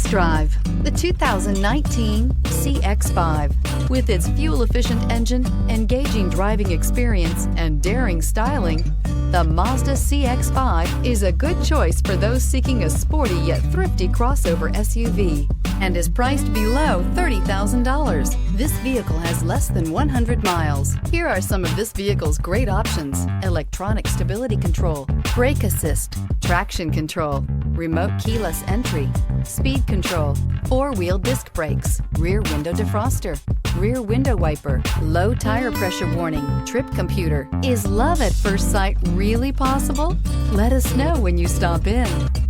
test drive the 2019 CX-5. With its fuel-efficient engine, engaging driving experience, and daring styling, the Mazda CX-5 is a good choice for those seeking a sporty yet thrifty crossover SUV and is priced below $30,000. This vehicle has less than 100 miles. Here are some of this vehicle's great options: electronic stability control, brake assist, traction control, remote keyless entry, speed control, four-wheel disc brakes, rear window defroster, rear window wiper, low tire pressure warning, trip computer. Is love at first sight really possible? Let us know when you stop in.